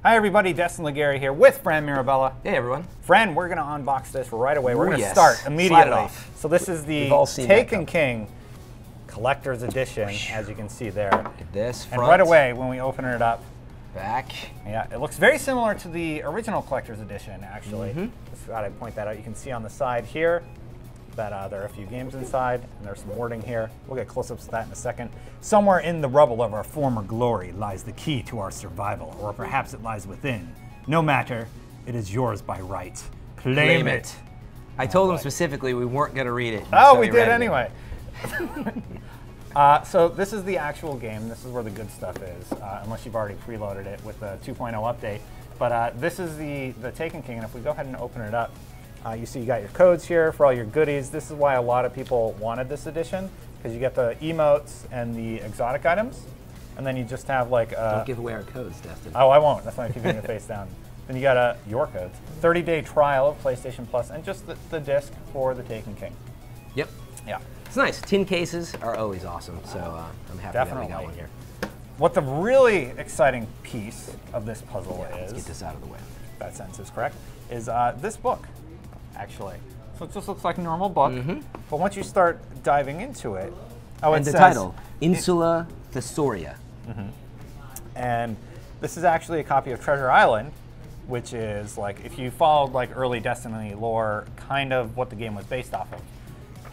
Hi everybody, Destin Legary here with Fran Mirabella. Hey everyone. Fran, we're going to unbox this right away. We're going to Yes. start immediately. So this is We've the all seen Taken King Collector's Edition, as you can see there. Look at this. And right away, when we open it up, back. Yeah, it looks very similar to the original Collector's Edition, actually. Just thought I'd point that out. You can see on the side here that there are a few games inside, and there's some wording here. We'll get close-ups of that in a second. Somewhere in the rubble of our former glory lies the key to our survival, or perhaps it lies within. No matter, it is yours by right. Claim it. I told him specifically we weren't going to read it. Oh, so we he did read it. anyway. So this is the actual game. This is where the good stuff is, unless you've already preloaded it with the 2.0 update. But this is the Taken King, and if we go ahead and open it up, you see you got your codes here for all your goodies. This is why a lot of people wanted this edition, because you get the emotes and the exotic items, and then you just have like Don't give away our codes, Destin. Oh, I won't. That's why I'm keeping the face down. Then you got your codes. 30-day trial of PlayStation Plus, and just the disc for the Taken King. Yep. Yeah. It's nice. Tin cases are always awesome, so I'm happy that we got Definitely. one here. What the really exciting piece of this puzzle is, Let's get this out of the way. if that sentence is correct, is this book, actually. So it just looks like a normal book, but once you start diving into it, And the title, Insula Thesauria. And this is actually a copy of Treasure Island, which is like, if you followed like early Destiny lore, kind of what the game was based off of.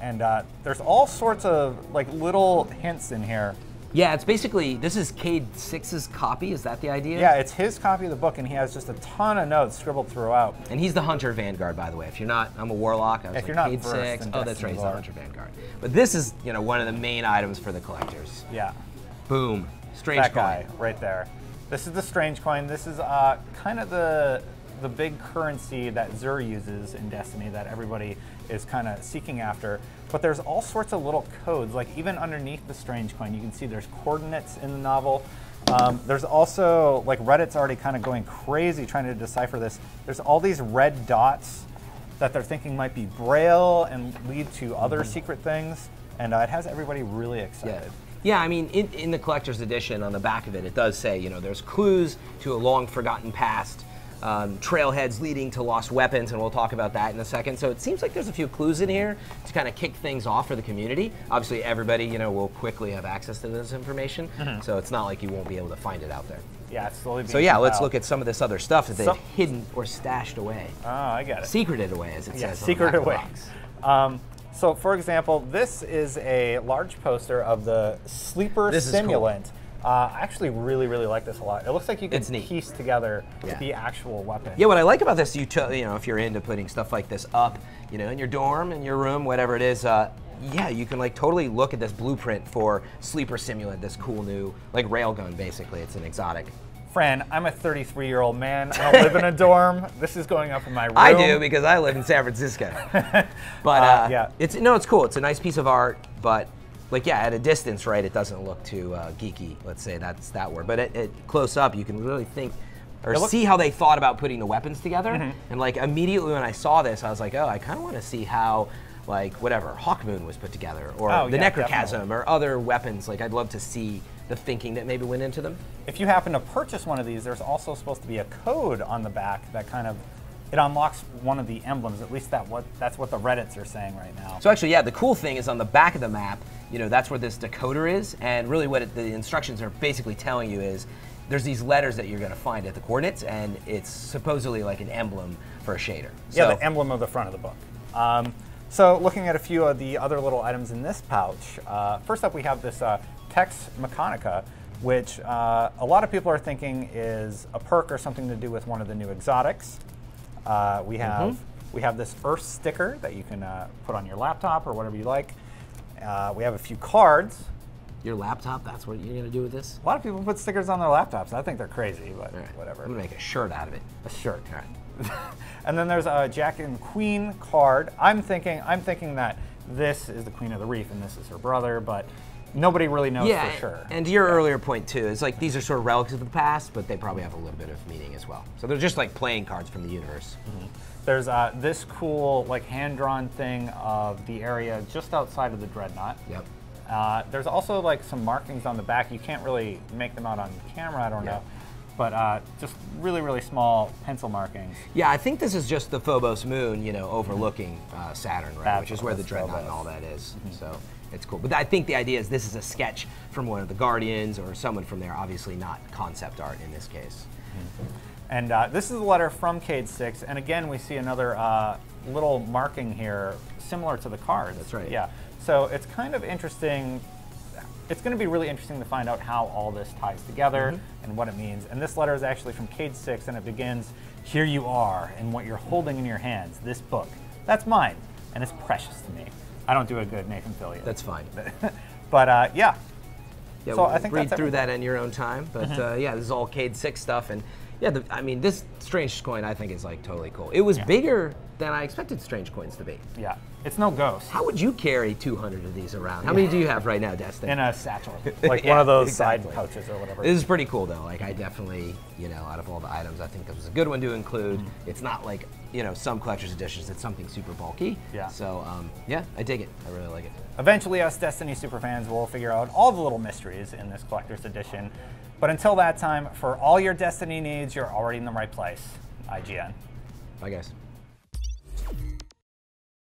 And there's all sorts of like little hints in here. Yeah, it's basically, this is Cade 6's copy, is that the idea? Yeah, it's his copy of the book, and he has just a ton of notes scribbled throughout. And he's the Hunter Vanguard, by the way. If you're not, I'm a Warlock. I was If like, you're not Cade versed 6. in Oh, that's right, Destiny he's the lore. Hunter Vanguard. But this is, you know, one of the main items for the collectors. Yeah. Boom. Strange That coin. guy right there. This is the strange coin. This is kind of the big currency that Zur uses in Destiny that everybody is kind of seeking after. But there's all sorts of little codes, like even underneath the strange coin, you can see there's coordinates in the novel. There's also, like Reddit's already kind of going crazy trying to decipher this. There's all these red dots that they're thinking might be Braille and lead to other secret things. And it has everybody really excited. Yeah, I mean, in the collector's edition, on the back of it, it does say, you know, there's clues to a long forgotten past, trailheads leading to lost weapons, and we'll talk about that in a second. So it seems like there's a few clues in here to kind of kick things off for the community. Obviously, everybody, you know, will quickly have access to this information, so it's not like you won't be able to find it out there. Yeah, it's slowly being So yeah, let's compiled. look at some of this other stuff that they've hidden or stashed away. Oh, I get it. Secreted away, as it Yeah, says on the secret back of the away. box. So, for example, this is a large poster of the Sleeper This is cool. Simulant. I actually really, really like this a lot. It looks like you can It's neat. piece together Yeah. the actual weapon. Yeah, what I like about this, you know, if you're into putting stuff like this up, you know, in your dorm, in your room, whatever it is, yeah, you can like totally look at this blueprint for Sleeper Simulant, this cool new, like railgun, basically. It's an exotic. Fran, I'm a 33-year-old man. I don't live in a dorm. This is going up in my room. I do, because I live in San Francisco. But yeah. it's cool. It's a nice piece of art, but like, yeah, at a distance, right, it doesn't look too geeky, let's say that's that word. But at close up, you can really think or see how they thought about putting the weapons together. And like immediately when I saw this, I was like, oh, I kind of want to see how, like, whatever, Hawkmoon was put together, or the yeah, Necrochasm, definitely. or other weapons. Like, I'd love to see the thinking that maybe went into them. If you happen to purchase one of these, there's also supposed to be a code on the back that kind of, it unlocks one of the emblems. At least that's what the Reddits are saying right now. So actually, yeah, the cool thing is on the back of the map, you know, that's where this decoder is, and really what the instructions are basically telling you is there's these letters that you're going to find at the coordinates, and it's supposedly like an emblem for a shader. Yeah, So, the emblem of the front of the book. So looking at a few of the other little items in this pouch, first up we have this Tex Mechanica, which a lot of people are thinking is a perk or something to do with one of the new exotics. We have this Earth sticker that you can put on your laptop or whatever you like. We have a few cards. your laptop, that's what you're going to do with this? A lot of people put stickers on their laptops. I think they're crazy, but All right. whatever. I'm going to make a shirt out of it. A shirt. All right. And then there's a Jack and Queen card. I'm thinking that this is the Queen of the Reef and this is her brother, but nobody really knows for sure. And to your earlier point too, it's like these are sort of relics of the past, but they probably have a little bit of meaning as well. So they're just like playing cards from the universe. Mm-hmm. There's this cool like hand-drawn thing of the area just outside of the Dreadnought. Yep. There's also like some markings on the back. You can't really make them out on camera, I don't know. but just really, really small pencil markings. Yeah, I think this is just the Phobos moon, you know, overlooking Saturn, right? Which is where the Dreadnought and all that is. So it's cool. But I think the idea is this is a sketch from one of the Guardians or someone from there, obviously not concept art in this case. And this is a letter from Cade 6, and again we see another little marking here similar to the cards. That's right. Yeah. So it's kind of interesting. It's going to be really interesting to find out how all this ties together and what it means. And this letter is actually from Cade 6, and it begins, "Here you are, and what you're holding in your hands, this book. That's mine, and it's precious to me." I don't do a good Nathan Fillion. That's fine. But yeah. Yeah, So we'll I think read that's through that in your own time. But yeah, this is all Cade 6 stuff. And yeah, I mean, this Strange coin I think is like totally cool. It was bigger than I expected Strange coins to be. Yeah. It's no ghost. How would you carry 200 of these around? How many do you have right now, Destin? In a satchel. Like one of those side exactly. pouches or whatever. This is pretty cool though. Like I definitely, you know, out of all the items, I think this was a good one to include. It's not like, you know, some collector's editions, it's something super bulky. Yeah. So yeah, I dig it. I really like it. Eventually, us Destiny superfans will figure out all the little mysteries in this collector's edition. But until that time, for all your Destiny needs, you're already in the right place. IGN. Bye, guys.